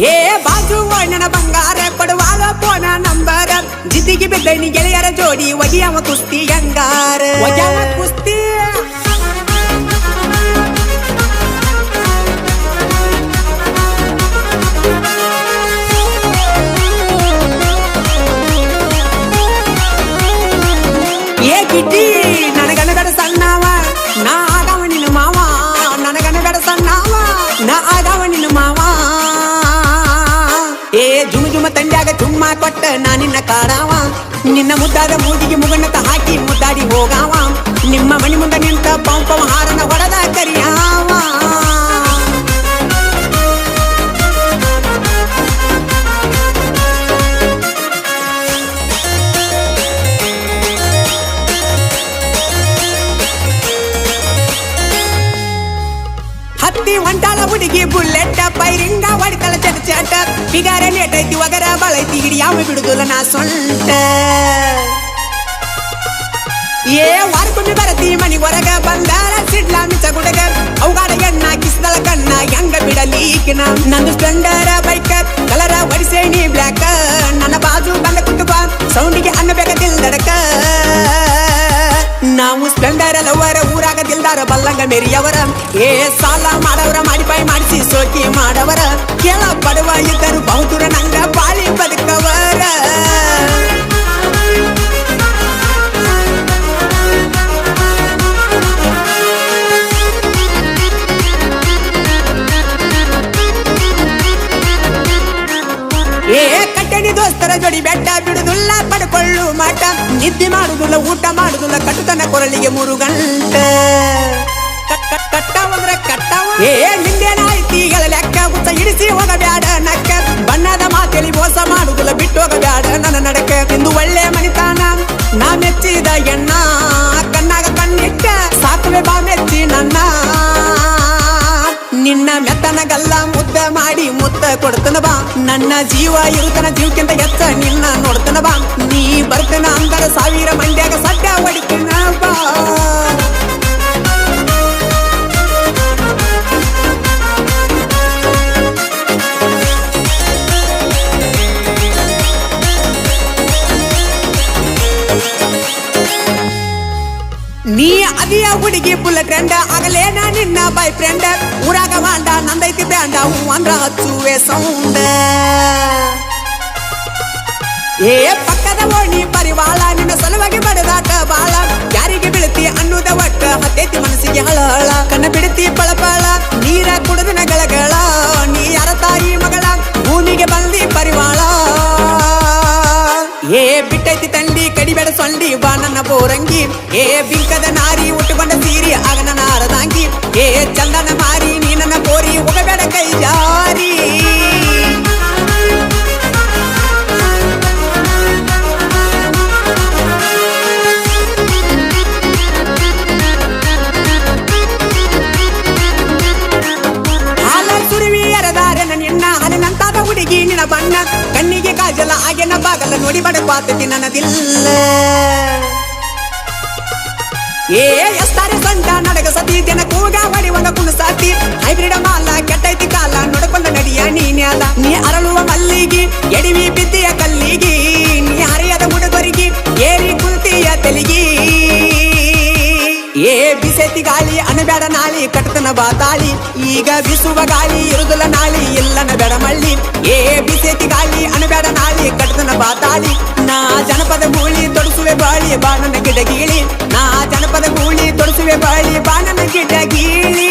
ಏ ಬಾಜು ನನ್ನ ಬಂಗಾರ ಕೊಡುವಾಗ ಪೋನ ನಂಬರ ಜಿದ್ದಿಗೆ ಬಿದ್ದನಿ ಗೆಳೆಯರ ಜೋಡಿ ಒಗಿಯವ ಕುಸ್ತಿ ಗಂಗಾರ ಒಗ್ಯಾವ ಕುಸ್ತಿ ಏ ಗಿಡ್ಡಿ ನನಗನಗಡ ಸಣ್ಣವ ನಾ ಆಗವ ನಿನ್ನ ಮಾವ ನನಗನಗಡ ಸಣ್ಣವ ನಾ ಆಗವ ನಿನ್ನ ಮಾವ ಏ ಜುಮ ಜುಮ ತಂಡ್ಯಾಗ ಚುಮ್ಮ ಕೊಟ್ಟ ನಾ ನಿನ್ನ ಕಾಡಾವ ನಿನ್ನ ಮುದ್ದಾದ ಮೂಗಿಗೆ ಮುಗಣ್ಣತ ಹಾಕಿ ಮುದ್ದಾಡಿ ಹೋಗಾವ ನಿಮ್ಮ ಮಣಿ ಮುಂದೆ ನಿಂತ ಪಂಪವ ಹಾರನ ಹೊಡೆದ ಕರಿಯಾವ ಹತ್ತಿ ಹೊಂಟಾಳ ಹುಡುಗಿ ಬುಲ್ಲೆಟ್ ಪೈರಿಂಗ ಹೊಡಿತಾಳ ಚಟ ಚಟ ಬಿಗಾರ ನೇಟೈತಿ ಒಗರ ಬಳೈತಿ ಹಿಡಿಯಾವ ಬಿಡುದಿಲ್ಲ ನಾ ಸೊಂಟ ಏ ವಾರಕ್ಕೊಮ್ಮೆ ಬರತಿ ಮನಿ ಹೊರಗ ಬಂದಾರ ಸಿಡ್ಲ ಮಿಚ ಗುಡಗ ಅವುಗಾಡ ಎಣ್ಣ ಕಿಸ್ದಳ ಕಣ್ಣ ಹೆಂಗ ಬಿಡಲೀಕಿನ ನಂದು ಸ್ಪ್ಲೆಂಡರ್ ಬೈಕ್ ಕಲರ ಹೊಡಿಸೇನಿ ಬ್ಲ್ಯಾಕ್ ನನ್ನ ಬಾಜು ಬಂದ ಕುಟುಂಬ ಸೌಂಡಿಗೆ ಅನ್ನಬೇಕದಿಲ್ದಡಕ ನಾವು ಸ್ಪ್ಲೆಂಡರ್ ಲವರ ಊರಾಗ ದಿಲ್ದಾರ ಬಲ್ಲಂಗ ಮೇರಿಯವರ ಏ ಸಾಲ ಮಾಡವರ ಮಾಡಿಪಾಯಿ ಮಾಡಿಸಿ ಸೋಕಿ ಮಾಡವರ ಕೇಳ ಪಡುವ ಇದ್ದರು ಬಹುದೂರ ನಂಗ ಬಾಳಿ ಬದುಕವರ ಏ ಕಟ್ಟಣಿ ದೋಸ್ತರ ಜೋಡಿ ಬೆಟ್ಟ ಬಿಡುದಿಲ್ಲ ಪಡ್ಕೊಳ್ಳು ಮಾಟ ನಿದ್ದೆ ಮಾಡುದಿಲ್ಲ ಊಟ ಮಾಡುದಿಲ್ಲ ಕಟ್ಟುತನ ಕೊರಳಿಗೆ 3 ಗಂಟೆ ಕಟ್ಟವಂದ್ರ ಕಟ್ಟವ ಏ ನಿಂದೇನಾಯ್ತಿಗಳ ಲೆಕ್ಕ ಗುತ್ತ ಹಿಡಿಸಿ ಹೋಗಬ್ಯಾಡ ನಕ್ಕ ಬಣ್ಣದ ಮಾತೇಳಿ ಮೋಸ ಮಾಡುದಿಲ್ಲ ಬಿಟ್ಟು ಹೋಗಬ್ಯಾಡ ನನ್ನ ನಡಕ ಇಂದು ಒಳ್ಳೆ ಮನಿತಾನ ನಾ ಮೆಚ್ಚಿದ ಎಣ್ಣ ಕಣ್ಣಾಗ ಕಣ್ಣಿಟ್ಟ ಸಾಕುವೆ ಬಾ ಮೆಚ್ಚಿ ನನ್ನ ನಿನ್ನ ಮೆತ್ತನಗಲ್ಲ ಮುದ್ದ ಮಾಡಿ ಮುತ್ತ ಕೊಡ್ತನ ಬಾ ನನ್ನ ಜೀವ ಇರುತ್ತನ ಜೀವಕ್ಕಿಂತ ಎತ್ತ ನಿನ್ನ ನೋಡ್ತನ ಬಾ ನೀ ಬರ್ತನ ಅಂದರ 1000 ಮಂಡ್ಯಾಗ ಸಡ್ಡ ಹೊಡಿತನ ಬಾ ನೀ ಅದಿಯ ಹುಡುಗಿ ಬುಲ್ ಟ್ರೆಂಡ್ ಆಗಲೇನ ನಿನ್ನ ಬಾಯ್ ಫ್ರೆಂಡ್ ಊರಾಗ ವಾಂಡ ನಂದೈತಿ ಬ್ಯಾಂಡ ಹೂ ಅಂದ್ರ ಹಚ್ಚುವೆ ಸೌಂಡ್ ಏ ಪಕ್ಕದ ಓಣಿ ಪರಿವಾಳ ನಿನ್ನ ಸಲುವಾಗಿ ಬಡದಾಟ ಬಾಳ ಯಾರಿಗೆ ಬೀಳ್ತಿ ಅನ್ನುದ ಒಟ್ಟ ಹತ್ತೈತಿ ಮನಸ್ಸಿಗೆ ಹಳಹಳ ಕಣ್ಣ ಬಿಡ್ತಿ ಪಳಪಳ ನೀರ ಕುಡಿದಿನ ಗಳಗಳ ನೀ ಯಾರ ತಾಯಿ ಮಗಳ ಭೂಮಿಗೆ ಬಂದಿ ಪರಿವಾಳ ಏ ಬಿಟ್ಟೈತಿ ತಂಡಿ ಕಡಿಬೇಡ ಸೊಂಡಿ ಬಾ ನನ್ನ ಬೋರಂಗಿ ಏ ಬಿಂಕದ ನಾರಿ ಉಟ್ಟುಕೊಂಡ ಸೀರಿ ಆಗ ನನ್ನ ಅರದಾಂಗಿ ಏ ಚಂದನ ಮಾರಿ ನೀ ನನ್ನ ಕೋರಿ ಹೋಗಬೇಡ ಕೈ ಜಾರಿ ಹಾಲ ಸುರುವಿ ಎರದಾರೆ ನಿನ್ನ ಹಲಿನಂತಾದ ಹುಡುಗಿ ನಿನ್ನ ಬಣ್ಣ ಕಣ್ಣಿಗೆ ಕಾಜಲ ಆಗೇನ ಬಾಗಲ ನೋಡಿ ಬಡಪಾತತಿ ನನ್ನದಿಲ್ಲ ಏ ಎಸ್ತಾರೆ ಸೊಂಟ ನಡಗ ಸತಿ ಜನ ಕೂಗ ಹೊಡಿವಂಗ ಕುಣಸಾತಿ ಹೈಬ್ರಿಡ್ ಮಾಲ ಕೆಟ್ಟೈತಿ ಕಾಲ ನೋಡ್ಕೊಂಡ ನಡಿಯ ನೀನ್ಯಾಲ ನೀ ಅರಳುವ ಮಲ್ಲಿಗಿ ಎಡಿವಿ ಬಿದ್ದಿಯ ಕಲ್ಲಿಗಿ ನೀ ಹರಿಯದ ಹುಡುಗರಿಗೆ ಏರಿ ಕುಲ್ತಿಯ ತೆಲಿಗಿ ಏ ಬಿಸೆತಿ ಗಾಳಿ ಅನಬೇಡ ನಾಳಿ ಕಟ್ಟತನ ಬಾತಾಳಿ ಈಗ ಬಿಸುವ ಗಾಳಿ ಇರುದಿಲ್ಲ ನಾಳಿ ಇಲ್ಲನ ಬೇಡ ಮಳ್ಳಿ ಏ ಬಿಸೆತಿ ಗಾಳಿ ಅನಬೇಡ ನಾಳಿ ಕಟ್ಟತನ ಬಾತಾಳಿ ನಾ ಜನಪದ ಗೂಳಿ ತೊಡಸುವೆ ಬಾಳಿ ಬಾಣನ ಗಿಡಗೀಳಿ ನಾ ಜನಪದ ಗೂಳಿ ತೊಡಸುವೆ ಬಾಳಿ ಬಾಣನ ಗಿಡಗೀಳಿ